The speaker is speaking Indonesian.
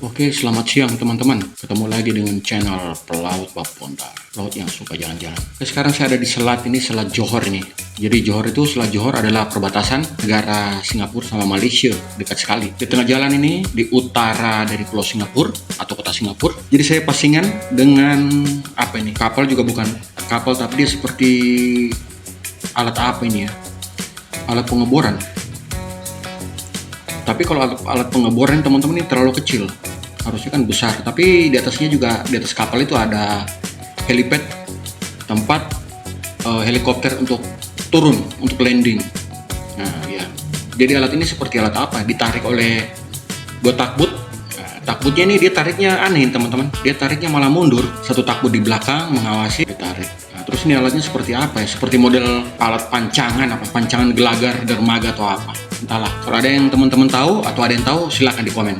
Oke, selamat siang teman-teman. Ketemu lagi dengan channel Pelaut Bapontar, pelaut yang suka jalan-jalan. Sekarang saya ada di selat ini, Selat Johor ini. Jadi Selat Johor adalah perbatasan negara Singapura sama Malaysia, dekat sekali. Di tengah jalan ini, di utara dari Pulau Singapura atau kota Singapura. Jadi saya pasingan dengan apa ini? Kapal juga bukan kapal, tapi dia seperti alat apa ini ya? Alat pengeboran. Tapi kalau alat pengeboran teman-teman ini terlalu kecil, harusnya kan besar. Tapi di atasnya juga, di atas kapal itu ada helipad, tempat helikopter untuk turun, untuk landing. Nah ya, jadi alat ini seperti alat apa? Ditarik oleh dua takbut. Nah, takbutnya ini dia tariknya aneh teman-teman. Dia tariknya malah mundur. Satu takbut di belakang mengawasi, ditarik. Nah, terus ini alatnya seperti apa ya? Seperti model alat pancangan, pancangan gelagar, dermaga atau apa? Entahlah. Kalau ada yang teman-teman tahu atau ada yang tahu, silakan di komen.